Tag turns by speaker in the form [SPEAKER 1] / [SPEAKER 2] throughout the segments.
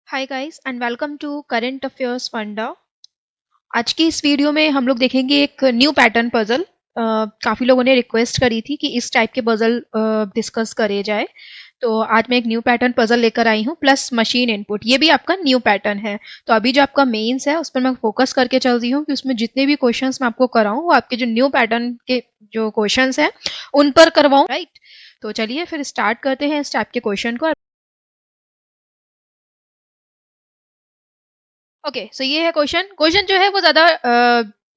[SPEAKER 1] Hi guys and welcome to current affairs funda. आज की इस वीडियो में हम लोग देखेंगे एक न्यू पैटर्न पजल। काफ़ी लोगों ने रिक्वेस्ट करी थी कि इस टाइप के पजल डिस्कस करे जाए। तो आज मैं एक न्यू पैटर्न पजल लेकर आई हूँ प्लस मशीन इनपुट। ये भी आपका न्यू पैटर्न है। तो अभी जो आपका मेंस है उस पर मैं फोकस करके चल रही हूँ कि उसमें जितने भी क्वेश्चंस मैं आपको कराऊँ वो आपके जो न्यू पैटर्न के जो क्वेश्चंस हैं उन पर करवाऊँ, राइट। तो चलिए फिर स्टार्ट करते हैं इस टाइप के क्वेश्चन को। ओके सो ये है क्वेश्चन। क्वेश्चन जो है वो ज्यादा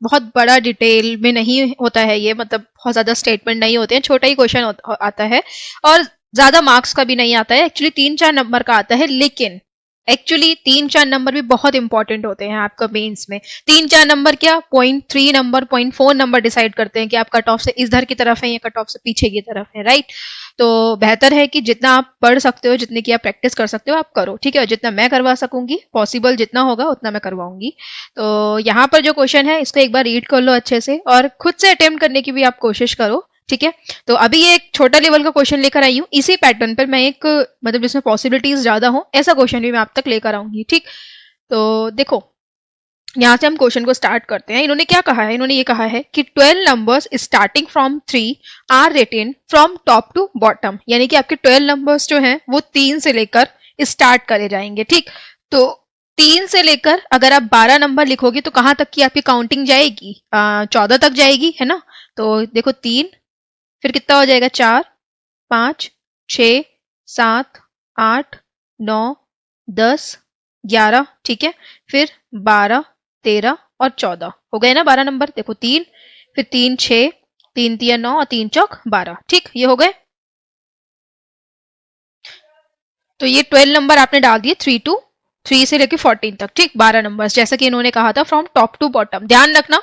[SPEAKER 1] बहुत बड़ा डिटेल में नहीं होता है। ये मतलब बहुत ज्यादा स्टेटमेंट नहीं होते हैं, छोटा ही क्वेश्चन आता है और ज्यादा मार्क्स का भी नहीं आता है। एक्चुअली 3-4 नंबर का आता है, लेकिन एक्चुअली 3-4 नंबर भी बहुत इंपॉर्टेंट होते हैं आपका मेंस में। 3-4 नंबर क्या, 0.3 नंबर 0.4 नंबर डिसाइड करते हैं कि आप कट ऑफ से इधर की तरफ है या कट ऑफ से पीछे की तरफ है, राइट। तो बेहतर है कि जितना आप पढ़ सकते हो, जितने की आप प्रैक्टिस कर सकते हो आप करो, ठीक है। जितना मैं करवा सकूंगी, पॉसिबल जितना होगा उतना मैं करवाऊंगी। तो यहाँ पर जो क्वेश्चन है इसको एक बार रीड कर लो अच्छे से और खुद से अटेम्प्ट करने की भी आप कोशिश करो, ठीक है। तो अभी ये एक छोटा लेवल का क्वेश्चन लेकर आई हूँ। इसी पैटर्न पर मैं एक मतलब जिसमें पॉसिबिलिटीज ज्यादा हो ऐसा क्वेश्चन भी मैं आप तक लेकर आऊंगी, ठीक। तो देखो, यहाँ से हम क्वेश्चन को स्टार्ट करते हैं। इन्होंने क्या कहा है, इन्होंने ये कहा है कि 12 numbers starting from 3 are written from top to bottom. यानी कि आपके 12 नंबर्स जो हैं वो 3 से लेकर स्टार्ट करे जाएंगे, ठीक। तो 3 से लेकर अगर आप 12 नंबर लिखोगे तो कहाँ तक की आपकी काउंटिंग जाएगी? 14 तक जाएगी, है ना। तो देखो 3, फिर कितना हो जाएगा? 4, 5, 6, 7, 8, 9, 10, 11, ठीक है। फिर 12, 13 और 14 हो गए ना 12 नंबर। देखो 3, फिर 3 6, 3 3 9 और 3 चौक 12, ठीक। ये हो गए। तो ये 12 नंबर आपने डाल दिए 3 से लेके 14 तक, ठीक। 12 नंबर जैसा कि इन्होंने कहा था फ्रॉम टॉप टू बॉटम। ध्यान रखना,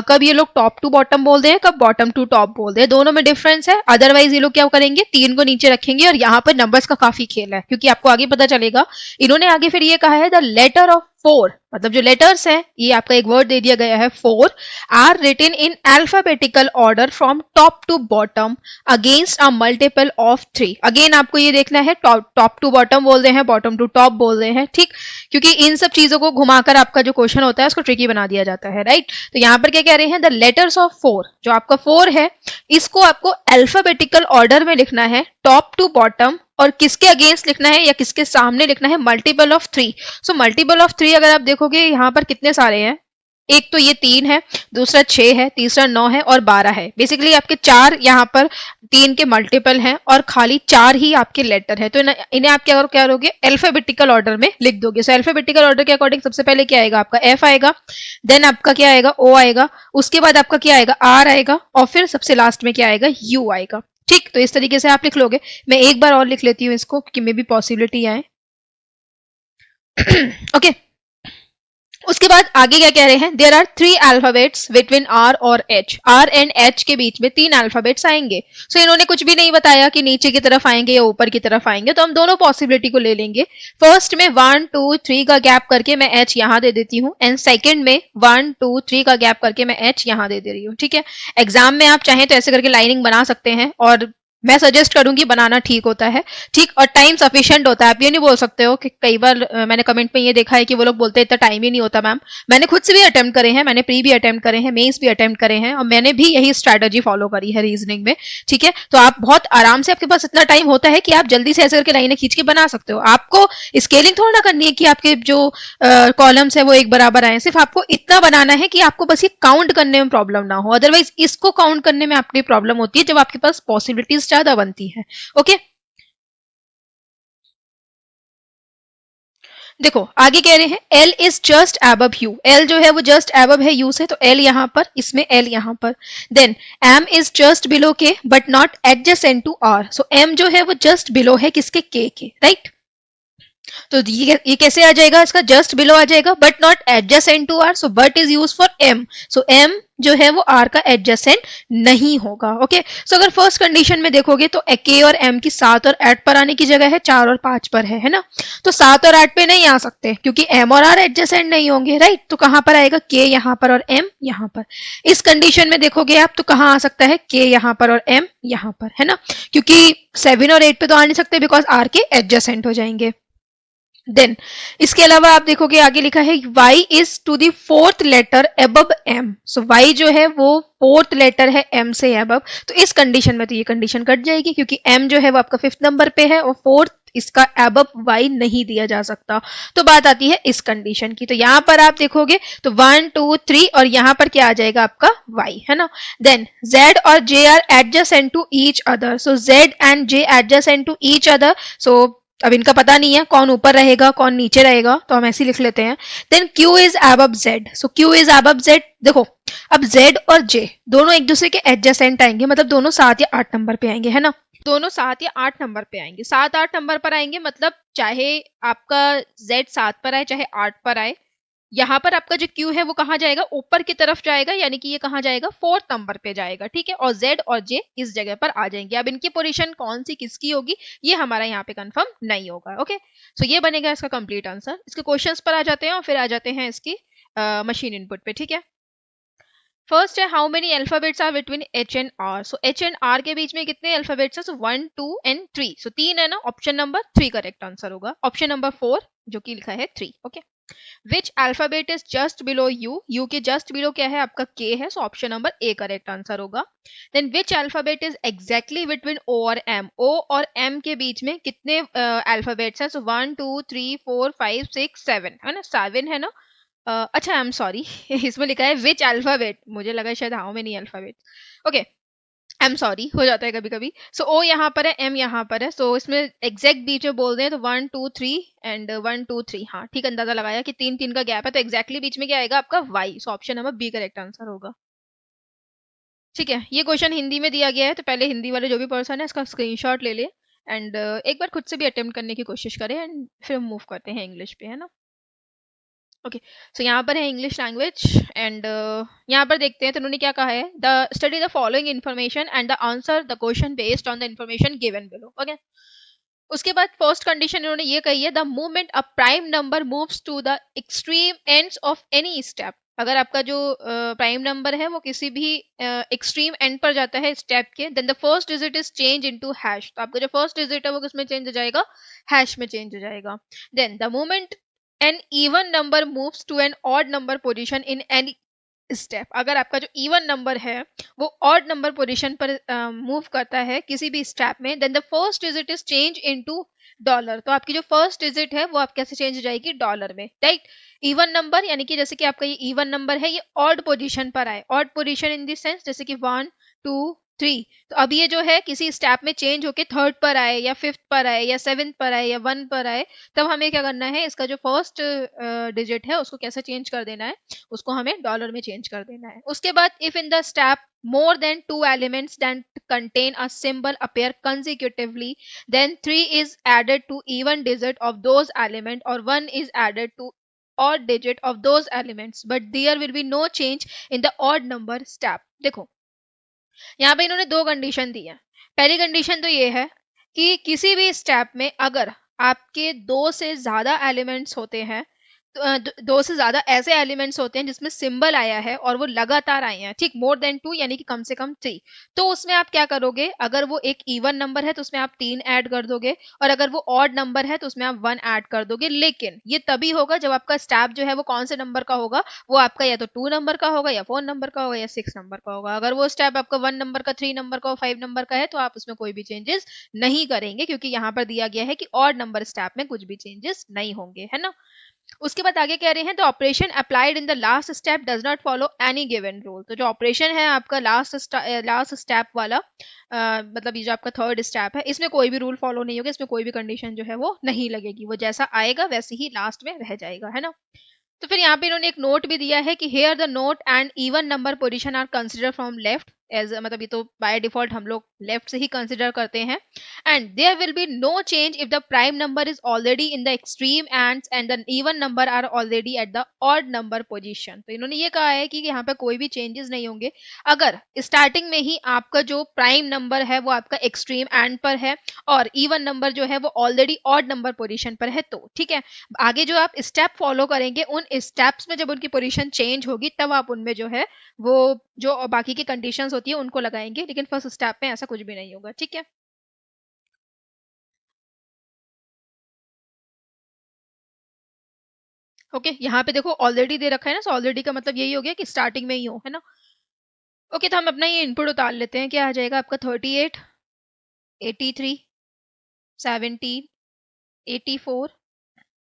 [SPEAKER 1] कब ये लोग टॉप टू बॉटम बोलते हैं, कब बॉटम टू टॉप बोलते हैं, दोनों में डिफरेंस है। अदरवाइज ये लोग क्या करेंगे, 3 को नीचे रखेंगे और यहाँ पर नंबर्स का काफी खेल है, क्योंकि आपको आगे पता चलेगा। इन्होंने आगे फिर ये कहा है द लेटर ऑफ 4, मतलब जो लेटर्स हैं, ये आपका एक वर्ड दे दिया गया है 4, are written in alphabetical order from top to bottom against a multiple of 3। Again आपको ये देखना है, टॉप टू बॉटम बोल रहे हैं, बॉटम टू टॉप बोल रहे हैं, ठीक। क्योंकि इन सब चीजों को घुमाकर आपका जो क्वेश्चन होता है उसको ट्रिकी बना दिया जाता है, राइट। तो यहाँ पर क्या कह रहे हैं, द लेटर्स ऑफ 4, जो आपका 4 है इसको आपको अल्फाबेटिकल ऑर्डर में लिखना है, टॉप टू बॉटम, और किसके अगेंस्ट लिखना है या किसके सामने लिखना है, multiple of 3। So multiple of 3 अगर आप देखोगे यहाँ पर कितने सारे हैं, एक तो ये 3 है, दूसरा 6 है, तीसरा 9 है और 12 है। बेसिकली आपके 4 यहाँ पर 3 के मल्टीपल हैं और खाली 4 ही आपके लेटर है। तो इन्हें आप क्या करोगे, अल्फाबेटिकल ऑर्डर में लिख दोगे। सो अल्फाबेटिकल ऑर्डर के अकॉर्डिंग सबसे पहले क्या आएगा, आपका एफ आएगा, देन आपका क्या आएगा, ओ आएगा, उसके बाद आपका क्या आएगा, आर आएगा, और फिर सबसे लास्ट में क्या आएगा, यू आएगा, ठीक। तो इस तरीके से आप लिख लोगे। मैं एक बार और लिख लेती हूँ इसको क्योंकि मे भी पॉसिबिलिटी आए। ओके उसके बाद आगे क्या कह रहे हैं, there are 3 alphabets between R और एच। आर एंड एच के बीच में 3 अल्फाबेट्स आएंगे। सो इन्होंने कुछ भी नहीं बताया कि नीचे की तरफ आएंगे या ऊपर की तरफ आएंगे, तो हम दोनों पॉसिबिलिटी को ले लेंगे। फर्स्ट में 1 2 3 का गैप करके मैं एच यहाँ दे देती हूँ, एंड सेकंड में 1 2 3 का गैप करके मैं एच यहाँ दे रही हूँ, ठीक है। एग्जाम में आप चाहें तो ऐसे करके लाइनिंग बना सकते हैं, और मैं सजेस्ट करूंगी बनाना ठीक होता है, ठीक। और टाइम सफिशिएंट होता है। आप ये नहीं बोल सकते हो कि कई बार मैंने कमेंट में ये देखा है कि वो लोग बोलते हैं इतना टाइम ही नहीं होता। मैम मैंने खुद से भी अटेम्प्ट करे हैं, मैंने प्री भी अटेम्प्ट करे हैं, मेंस भी अटेम्प्ट करे हैं, और मैंने भी यही स्ट्रैटेजी फॉलो करी है रीजनिंग में, ठीक है। तो आप बहुत आराम से, आपके पास इतना टाइम होता है कि आप जल्दी से ऐसे करके लाइनें खींच के बना सकते हो। आपको स्केलिंग थोड़ा ना करनी है कि आपके जो कॉलम्स है वो एक बराबर आए। सिर्फ आपको इतना बनाना है कि आपको बस ये काउंट करने में प्रॉब्लम ना हो। अदरवाइज इसको काउंट करने में आपकी प्रॉब्लम होती है जब आपके पास पॉसिबिलिटीज ज्यादा बनती है। ओके देखो आगे कह रहे हैं, L is just above you. L जो है वो जस्ट एबव है यू से, तो एल यहां पर, इसमें एल यहां पर। Then M is just below K but not adjacent to R. So M जो है वो जस्ट बिलो है किसके, के, राइट। तो ये कैसे आ जाएगा, इसका जस्ट बिलो आ जाएगा, but not adjacent to R. So but is use for M. So M जो है वो आर का एडजेसेंट नहीं होगा। ओके सो अगर फर्स्ट कंडीशन में देखोगे तो के और एम की 7 और 8 पर आने की जगह है 4 और 5 पर है ना। तो 7 और 8 पे नहीं आ सकते क्योंकि एम और आर एडजेसेंट नहीं होंगे, राइट। तो कहां पर आएगा, के यहां पर और एम यहां पर। इस कंडीशन में देखोगे आप तो कहां आ सकता है, के यहां पर और एम यहां पर, है ना। क्योंकि 7 और 8 पे तो आ नहीं सकते बिकॉज आर के एडजेसेंट हो जाएंगे। देन इसके अलावा आप देखोगे आगे लिखा है y is to the fourth letter above m, so y जो है वो फोर्थ लेटर है m से अबव, तो इस कंडीशन में तो ये कंडीशन कट जाएगी क्योंकि m जो है वो आपका फिफ्थ नंबर पे है और फोर्थ इसका अबव y नहीं दिया जा सकता। तो बात आती है इस कंडीशन की, तो यहाँ पर आप देखोगे तो 1 2 3 और यहाँ पर क्या आ जाएगा आपका y, है ना। देन z और j are adjacent to each other, so z and j adjacent to each other, so अब इनका पता नहीं है कौन ऊपर रहेगा कौन नीचे रहेगा, तो हम ऐसे लिख लेते हैं। Then Q is above Z, so Q is above Z। देखो अब Z और J दोनों एक दूसरे के एडजेसेंट आएंगे, मतलब दोनों 7 या 8 नंबर पे आएंगे, है ना। दोनों 7 या 8 नंबर पे आएंगे, 7 8 नंबर पर आएंगे, मतलब चाहे आपका Z 7 पर आए चाहे 8 पर आए, यहाँ पर आपका जो Q है वो कहाँ जाएगा, ऊपर की तरफ जाएगा, यानी कि ये कहाँ जाएगा, फोर्थ नंबर पे जाएगा, ठीक है। और Z और J इस जगह पर आ जाएंगे। अब इनकी पोजीशन कौन सी किसकी होगी ये हमारा यहाँ पे कंफर्म नहीं होगा। ओके, सो ये बनेगा इसका कंप्लीट आंसर। इसके क्वेश्चंस पर आ जाते हैं और फिर आ जाते हैं इसकी मशीन इनपुट पे, ठीक है। फर्स्ट है how many alphabets are between H and R, so H and R के बीच में कितने अल्फाबेट्स है, सो 1 2 एंड 3, सो 3 है ना, ऑप्शन नंबर 3 करेक्ट आंसर होगा। ऑप्शन नंबर 4 जो कि लिखा है 3, okay. Which alphabet is just below U, U के जस्ट बिलो क्या है आपका के है, so option number A correct answer होगा। Then which alphabet is exactly between O और एम, ओ और एम के बीच में कितने अल्फाबेट्स हैं, सो 1 2 3 4 5 6 7, है ना, 7 है ना। अच्छा आई एम सॉरी इसमें लिखा है विच अल्फाबेट, मुझे लगा शायद how many alphabet, okay I am sorry, हो जाता है कभी कभी। सो ओ यहाँ पर है, एम यहाँ पर है, सो इसमें एग्जैक्ट बीच में बोल रहे हैं तो 1 2 3 एंड 1 2 3, हाँ ठीक, अंदाजा लगाया कि 3 3 का गैप है, तो एग्जैक्टली बीच में क्या आएगा आपका Y, so option number B correct answer होगा। ठीक है, ये क्वेश्चन हिंदी में दिया गया है, तो पहले हिंदी वाले जो भी पर्सन है इसका स्क्रीनशॉट ले ले एंड एक बार खुद से भी अटेम्प्ट करने की कोशिश करें एंड फिर मूव करते हैं इंग्लिश पे, है ना। ओके, सो यहाँ पर है इंग्लिश लैंग्वेज एंड यहाँ पर देखते हैं तो उन्होंने क्या कहा है, the study the following information and the answer the question based on the information given below, okay. उसके बाद फर्स्ट कंडीशन इन्होंने ये कही है, the movement a prime number moves to the extreme ends of any step, अगर आपका जो prime number है वो किसी भी एक्सट्रीम एंड पर जाता है स्टेप के, then the first digit is change into hash, तो आपका जो फर्स्ट डिजिट है वो किसमें चेंज हो जाएगा, हैश में चेंज हो जाएगा। Then the moment an even number moves to an odd number position in any step, अगर आपका जो इवन नंबर है वो ऑड नंबर पोजीशन पर मूव करता है किसी भी स्टेप में, then the first digit is change into dollar, तो आपकी जो फर्स्ट डिजिट है वो आप कैसे चेंज हो जाएगी, डॉलर में, राइट। इवन नंबर यानी कि जैसे कि आपका ये इवन नंबर है ये ऑड पोजीशन पर आए, odd position in the sense जैसे कि 1 2 3, तो अब ये जो है किसी स्टेप में चेंज होके थर्ड पर आए या फिफ्थ पर आए या सेवेंथ पर आए या 1 पर आए, तब हमें क्या करना है, इसका जो फर्स्ट डिजिट है उसको कैसे चेंज कर देना है, उसको हमें डॉलर में चेंज कर देना है। उसके बाद if in the step more than two elements that contain a symbol appear consecutively, then 3 is added to even digit of those element or 1 is added to odd digit of those elements, but there will be no change in the odd number step। देखो यहाँ पे इन्होंने दो condition दी है। पहली condition तो ये है कि किसी भी स्टेप में अगर आपके दो से ज्यादा एलिमेंट्स होते हैं, तो दो से ज्यादा ऐसे एलिमेंट्स होते हैं जिसमें सिंबल आया है और वो लगातार आए हैं, ठीक, मोर देन 2 यानी कि कम से कम 3, तो उसमें आप क्या करोगे, अगर वो एक इवन नंबर है तो उसमें आप 3 ऐड कर दोगे, और अगर वो ऑड नंबर है तो उसमें आप 1 ऐड कर दोगे। लेकिन ये तभी होगा जब आपका स्टेप जो है वो कौन से नंबर का होगा, वो आपका या तो 2 नंबर का होगा या 4 नंबर का होगा या 6 नंबर का होगा। अगर वो स्टेप आपका 1 नंबर का, 3 नंबर का और 5 नंबर का है तो आप उसमें कोई भी चेंजेस नहीं करेंगे, क्योंकि यहाँ पर दिया गया है कि ऑड नंबर स्टेप में कुछ भी चेंजेस नहीं होंगे, है ना। उसके बाद आगे कह रहे हैं the operation applied in the last step does not follow any given rule, तो जो ऑपरेशन है आपका लास्ट स्टेप वाला मतलब ये जो आपका थर्ड स्टेप है इसमें कोई भी रूल फॉलो नहीं होगा, इसमें कोई भी कंडीशन जो है वो नहीं लगेगी, वो जैसा आएगा वैसे ही लास्ट में रह जाएगा, है ना। तो फिर यहाँ पे इन्होंने एक नोट भी दिया है कि here the note and even number position are consider from left as, मतलब ये तो बाय डिफॉल्ट हम लोग लेफ्ट से ही कंसिडर करते हैं, and there will be no change if the prime number is already in the extreme ends and the even number are already at the odd number position. तो इन्होंने ये कहा है कि यहाँ पे कोई भी चेंजेस नहीं होंगे अगर स्टार्टिंग में ही आपका जो प्राइम नंबर है वो आपका एक्सट्रीम एंड पर है और इवन नंबर जो है वो ऑलरेडी ऑड नंबर पोजीशन पर है, तो ठीक है। आगे जो आप स्टेप फॉलो करेंगे उन स्टेप्स में जब उनकी पोजीशन चेंज होगी तब आप उनमें जो है वो जो बाकी की कंडीशंस होती है उनको लगाएंगे, लेकिन फर्स्ट स्टेप में ऐसा कुछ भी नहीं होगा, ठीक है। ओके, यहाँ पे देखो ऑलरेडी दे रखा है ना, सो ऑलरेडी का मतलब यही हो गया कि स्टार्टिंग में ही हो, है ना। ओके, तो हम अपना ये इनपुट उतार लेते हैं। क्या आ जाएगा आपका 38, 83, 17, 84,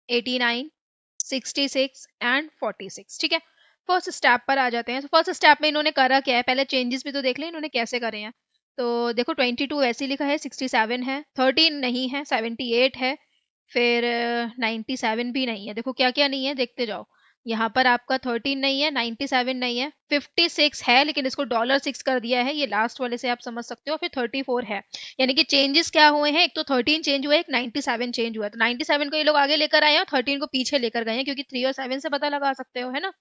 [SPEAKER 1] 89, 66 एंड 46। ठीक है, फर्स्ट स्टेप पर आ जाते हैं। तो फर्स्ट स्टेप में इन्होंने करा क्या है, पहले चेंजेस भी तो देख लें इन्होंने कैसे करे हैं। तो देखो 22 ऐसे ही लिखा है, 67 है, 13 नहीं है, 78 है, फिर 97 भी नहीं है। देखो क्या क्या नहीं है, देखते जाओ। यहाँ पर आपका 13 नहीं है, 97 नहीं है, 56 है लेकिन इसको $6 कर दिया है, ये लास्ट वाले से आप समझ सकते हो। फिर 34 है, यानी कि चेंजेस क्या हुए हैं, एक तो 13 चेंज हुआ है, एक 97 चेंज हुआ है। तो 97 को ये लोग आगे लेकर आए हैं और 13 को पीछे लेकर गए हैं, क्योंकि 3 और 7 से पता लगा सकते हो, है ना।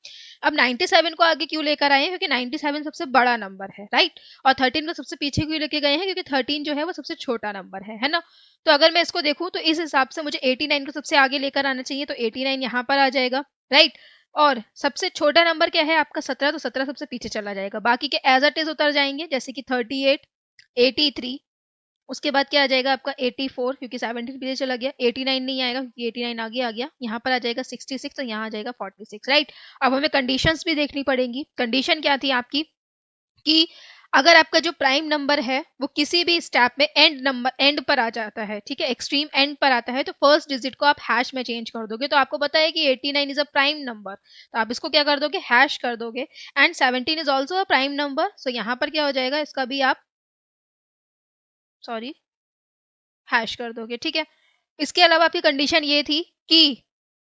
[SPEAKER 1] अब 97 को आगे क्यों लेकर आए हैं, क्योंकि 97 सबसे बड़ा नंबर है, राइट। और 13 को सबसे पीछे क्यों लेके गए हैं, क्योंकि 13 जो है वो सबसे छोटा नंबर है ना। तो अगर मैं इसको देखूं तो इस हिसाब से मुझे 89 को सबसे आगे लेकर आना चाहिए, तो 89 यहाँ पर आ जाएगा, राइट। और सबसे छोटा नंबर क्या है आपका 17, तो 17 सबसे पीछे चला जाएगा, बाकी के एज इट इज उतर जाएंगे, जैसे कि 38, 83, उसके बाद क्या आ जाएगा आपका 84, क्योंकि 17 पीछे चला गया, 89 नहीं आएगा क्योंकि 89 आगे आ गया, यहाँ पर आ जाएगा 66 और यहाँ आ जाएगा 46, राइट। अब हमें कंडीशंस भी देखनी पड़ेंगी। कंडीशन क्या थी आपकी कि अगर आपका जो प्राइम नंबर है वो किसी भी स्टेप में एंड पर आ जाता है, ठीक है, एक्सट्रीम एंड पर आता है, तो फर्स्ट डिजिट को आप हैश में चेंज कर दोगे। तो आपको पता है कि 89 इज अ प्राइम नंबर, तो आप इसको क्या कर दोगे, हैश कर दोगे। And 17 is also a prime number, so यहाँ पर क्या हो जाएगा, इसका भी आप सॉरी हैश कर दोगे, ठीक है। इसके अलावा आपकी कंडीशन ये थी कि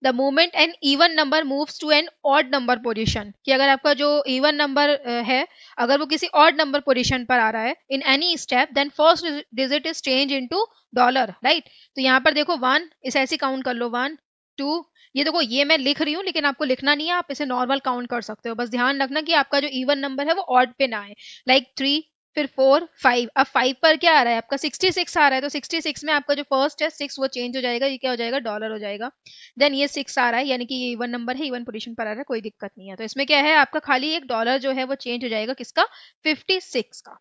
[SPEAKER 1] the moment an even number moves to an odd number position, कि अगर आपका जो इवन नंबर है अगर वो किसी ऑड नंबर पोजीशन पर आ रहा है in any step, then first digit is change into $, right. तो यहाँ पर देखो 1, इसे ऐसे काउंट कर लो, 1, 2, ये देखो ये मैं लिख रही हूँ लेकिन आपको लिखना नहीं है, आप इसे नॉर्मल काउंट कर सकते हो, बस ध्यान रखना कि आपका जो इवन नंबर है वो ऑड पे ना आए, लाइक 3, फिर 4, 5। अब 5 पर क्या आ रहा है आपका 66 आ रहा है, तो 66 में आपका जो फर्स्ट है 6 वो चेंज हो जाएगा, ये क्या हो जाएगा, $, हो जाएगा। देन ये 6 आ रहा है, यानी कि ये इवन नंबर है, इवन पोजीशन पर आ रहा है, कोई दिक्कत नहीं है। तो इसमें क्या है आपका खाली एक $, जो है वो चेंज हो जाएगा, किसका, 56 का,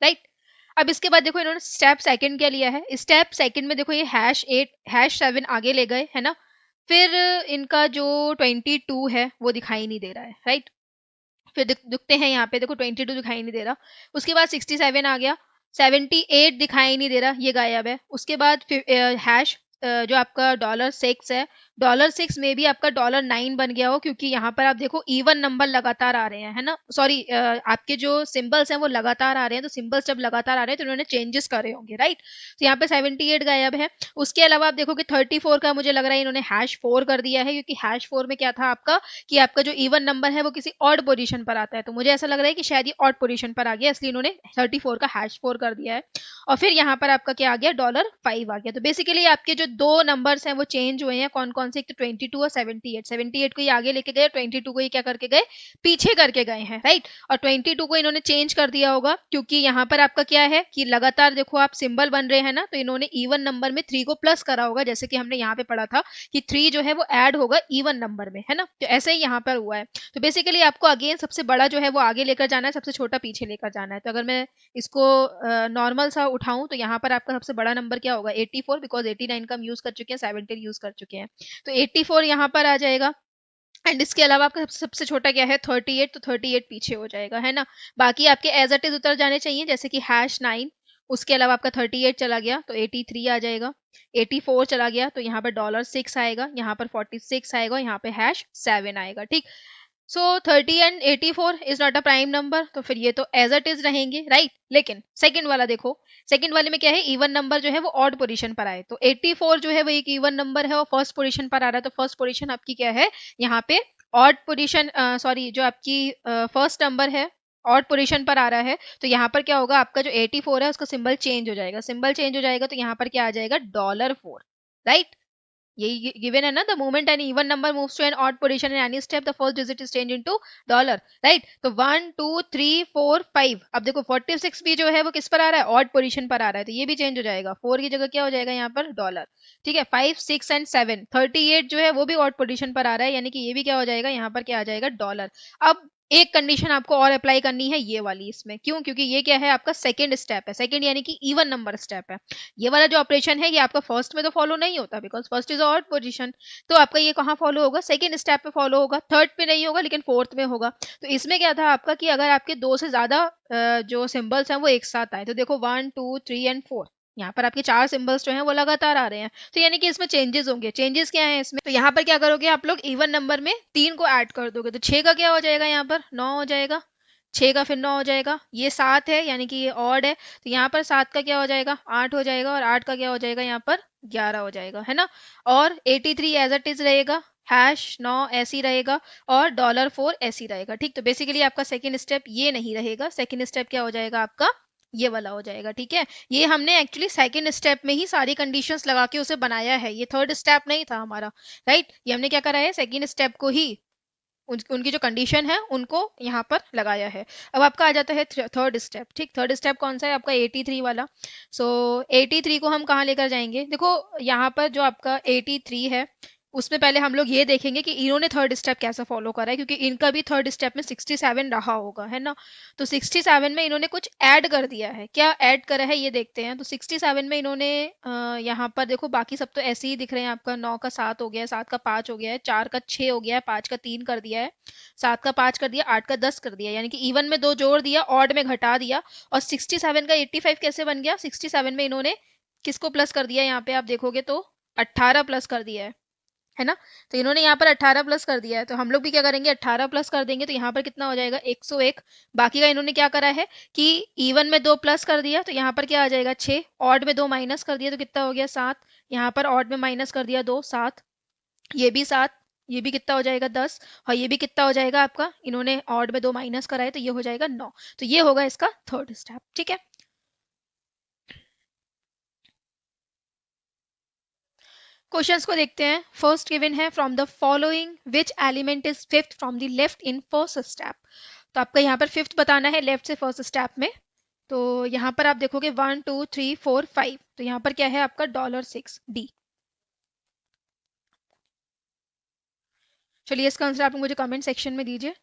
[SPEAKER 1] राइट। अब इसके बाद देखो इन्होंने स्टेप सेकंड क्या लिया है, स्टेप सेकंड में देखो ये #8 #7 आगे ले गए, है ना। फिर इनका जो 22 है वो दिखाई नहीं दे रहा है, राइट। फिर दिखते हैं यहाँ पे, देखो 22 दिखाई नहीं दे रहा। उसके बाद 67 आ गया, 78 दिखाई नहीं दे रहा, ये गायब है। उसके बाद हैश जो आपका $6 है, $6 में भी आपका $9 बन गया हो, क्योंकि यहाँ पर आप देखो इवन नंबर लगातार आ रहे हैं, है ना, सॉरी आपके जो सिंबल्स हैं वो लगातार आ रहे हैं, तो सिंबल्स जब लगातार आ रहे हैं तो उन्होंने चेंजेस करे होंगे, राइट। तो यहाँ पे 78 गायब है। उसके अलावा आप देखो कि 34 का मुझे लग रहा है इन्होंने #4 कर दिया है, क्योंकि #4 में क्या था आपका कि आपका जो इवन नंबर है वो किसी ऑड पोजीशन पर आता है, तो मुझे ऐसा लग रहा है कि शायद ये ऑड पोजीशन पर आ गया, इसलिए इन्होंने 34 का #4 कर दिया है। और फिर यहाँ पर आपका क्या आ गया, $5 आ गया। तो बेसिकली आपके जो दो नंबर्स हैं वो चेंज हुए हैं, कौन कौन से, एक तो 22 और 78। 78 को ये आगे लेके गए, 22 को ये क्या करके गए, पीछे करके गए हैं, राइट। और 22 को इन्होंने चेंज कर दिया होगा, क्योंकि यहाँ पर आपका क्या है कि लगातार देखो आप सिंबल बन रहे हैं ना, तो इन्होंने इवन नंबर में 3 को प्लस करा होगा, जैसे कि हमने यहाँ पे पढ़ा था कि 3 जो है वो ऐड होगा इवन नंबर में, है ना। तो ऐसे ही यहाँ पर हुआ है। तो बेसिकली आपको अगेन सबसे बड़ा जो है वो आगे लेकर जाना है, सबसे छोटा पीछे लेकर जाना है। तो अगर मैं इसको नॉर्मल सा उठाऊं तो यहाँ पर आपका सबसे बड़ा नंबर क्या होगा, 84, बिकॉज 89 का हम यूज कर चुके हैं, 17 यूज कर चुके हैं, तो 84 यहाँ पर आ जाएगा। एंड इसके अलावा आपका सबसे छोटा क्या है, 38, तो 38 पीछे हो जाएगा, है ना। बाकी आपके एज इट इज उतर जाने चाहिए, जैसे कि #9। उसके अलावा आपका 38 चला गया तो 83 आ जाएगा, 84 चला गया तो यहाँ पर $6 आएगा, यहाँ पर 46 आएगा, यहाँ पे #7 आएगा, ठीक। सो 30 and 84 is not a prime number, तो फिर ये तो एज इट इज रहेंगे, राइट। लेकिन सेकंड वाला देखो, सेकंड वाले में क्या है, इवन नंबर जो है वो ऑड पोजीशन पर आए, तो 84 जो है वो एक इवन नंबर है और फर्स्ट पोजीशन पर आ रहा है, तो फर्स्ट पोजीशन आपकी क्या है यहाँ पे, ऑड पोजीशन, सॉरी जो आपकी फर्स्ट नंबर है ऑड पोजीशन पर आ रहा है, तो यहाँ पर क्या होगा, आपका जो 84 है उसका सिंबल चेंज हो जाएगा, सिंबल चेंज हो जाएगा तो यहाँ पर क्या आ जाएगा, $4, राइट। यही गिवन है ना, the moment an even number moves to an odd position in any step the first digit is change into $, right. तो 1 2 3 4 5, अब देखो 46 भी जो है वो किस पर आ रहा है, ऑड पोजीशन पर आ रहा है, तो ये भी चेंज हो जाएगा, 4 की जगह क्या हो जाएगा यहाँ पर $, ठीक है। 5 6 एंड 7, 38 जो है वो भी ऑड पोजीशन पर आ रहा है, यानी कि ये भी क्या हो जाएगा, यहाँ पर क्या आ जाएगा, $। अब एक कंडीशन आपको और अप्लाई करनी है ये वाली इसमें, क्यों? क्योंकि ये क्या है, आपका सेकंड स्टेप है, सेकंड यानी कि इवन नंबर स्टेप है। ये वाला जो ऑपरेशन है ये आपका फर्स्ट में तो फॉलो नहीं होता, because first is odd position. तो आपका ये कहाँ फॉलो होगा, सेकंड स्टेप पे फॉलो होगा, थर्ड पे नहीं होगा लेकिन फोर्थ में होगा। तो इसमें क्या था आपका कि अगर आपके दो से ज्यादा जो सिंबल्स हैं वो एक साथ आए, तो देखो 1 2 3 एंड 4, यहाँ पर आपके चार सिंबल्स जो हैं वो लगातार आ रहे हैं, तो यानी कि इसमें चेंजेस होंगे। चेंजेस क्या है इसमें, तो यहाँ पर क्या करोगे आप लोग, इवन नंबर में 3 को ऐड कर दोगे, तो 6 का क्या हो जाएगा, यहाँ पर 9 हो जाएगा, 6 का फिर 9 हो जाएगा, ये 7 है यानी कि ये ऑड है, तो यहाँ पर 7 का क्या हो जाएगा, 8 हो जाएगा, और 8 का क्या हो जाएगा, यहाँ पर 11 हो जाएगा, है ना। और 83 एज इट इज रहेगा, हैश 9 ऐसी रहेगा, और $4 ऐसी रहेगा, ठीक। तो बेसिकली आपका सेकंड स्टेप ये नहीं रहेगा, सेकंड स्टेप क्या हो जाएगा आपका, ये वाला हो जाएगा, ठीक है। ये हमने एक्चुअली सेकंड स्टेप में ही सारी कंडीशंस लगा के उसे बनाया है, ये थर्ड स्टेप नहीं था हमारा, राइट। ये हमने क्या करा है, सेकंड स्टेप को ही उनकी जो कंडीशन है उनको यहाँ पर लगाया है। अब आपका आ जाता है थर्ड स्टेप, ठीक। थर्ड स्टेप कौन सा है आपका, 83 वाला। सो 83 को हम कहाँ लेकर जाएंगे, देखो यहाँ पर जो आपका 83 है उसमें पहले हम लोग ये देखेंगे कि इन्होंने थर्ड स्टेप कैसा फॉलो करा है, क्योंकि इनका भी थर्ड स्टेप में 67 रहा होगा, है ना। तो 67 में इन्होंने कुछ ऐड कर दिया है, क्या ऐड करा है ये देखते हैं। तो 67 में इन्होंने यहाँ पर देखो बाकी सब तो ऐसे ही दिख रहे हैं, आपका 9 का 7 हो गया है, 7 का 5 हो गया है, 4 का 6 हो गया है, 5 का 3 कर दिया है, 7 का 5 कर दिया, 8 का 10 कर दिया, यानी कि इवन में 2 जोड़ दिया, ऑड में घटा दिया। और 67 का 85 कैसे बन गया, 67 में इन्होंने किसको प्लस कर दिया, यहाँ पे आप देखोगे तो 18 प्लस कर दिया है ना। तो इन्होंने यहाँ पर 18 प्लस कर दिया है, तो हम लोग भी क्या करेंगे, 18 प्लस कर देंगे, तो यहाँ पर कितना हो जाएगा, 101। बाकी का इन्होंने क्या करा है कि इवन में 2 प्लस कर दिया, तो यहाँ पर क्या आ जाएगा 6, ऑड में 2 माइनस कर दिया तो कितना हो गया 7, यहाँ पर ऑड में माइनस कर दिया 2, 7, ये भी 7, ये भी कितना हो जाएगा 10, और ये भी कितना हो जाएगा आपका, इन्होंने ऑड में 2 माइनस करा है तो ये हो जाएगा 9। तो ये होगा इसका थर्ड स्टेप, ठीक है। क्वेश्चंस को देखते हैं। फर्स्ट गिवन है, from the following which element is fifth from the left in first step. तो आपका यहाँ पर फिफ्थ बताना है लेफ्ट से फर्स्ट स्टेप में। तो यहाँ पर आप देखोगे 1 2 3 4 5, तो यहाँ पर क्या है आपका $6 डी। चलिए इसका आंसर आप लोग मुझे कमेंट सेक्शन में दीजिए,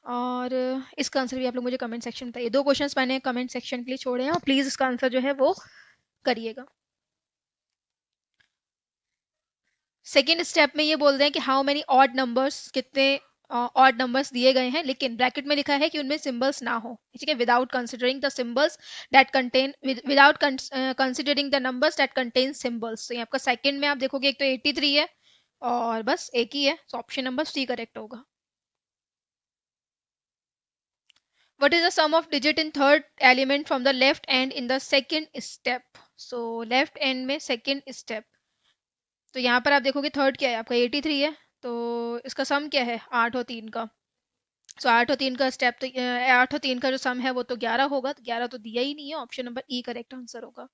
[SPEAKER 1] और इसका आंसर भी आप लोग मुझे कमेंट सेक्शन में बताइए। 2 क्वेश्चंस मैंने कमेंट सेक्शन के लिए छोड़े हैं, और प्लीज इसका आंसर जो है वो करिएगा। सेकेंड स्टेप में ये बोल रहे हैं कि हाउ मेनी ऑड नंबर्स, कितने ऑड नंबर्स दिए गए हैं, लेकिन ब्रैकेट में लिखा है कि उनमें सिंबल्स ना हो, ठीक है, without considering the symbols that contain, without considering the numbers that contain symbols. तो ये आपका सेकंड में आप देखोगे एक तो 83 है और बस एक ही है, तो ऑप्शन नंबर सी करेक्ट होगा। What is the sum of digit in third element from the left end in the second step? So left end में second step, तो यहाँ पर आप देखोगे थर्ड क्या है आपका 83 है, तो इसका सम क्या है 8 और 3 का। सो 8 और 3 का स्टेप, तो 8 और 3 का जो सम है वो तो 11 होगा, तो 11 तो दिया ही नहीं है, ऑप्शन नंबर ई करेक्ट आंसर होगा।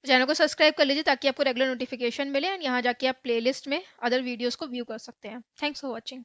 [SPEAKER 1] चैनल को सब्सक्राइब कर लीजिए ताकि आपको रेगुलर नोटिफिकेशन मिले, एंड यहाँ जाके आप प्लेलिस्ट में अदर वीडियोस को व्यू कर सकते हैं। Thanks for watching.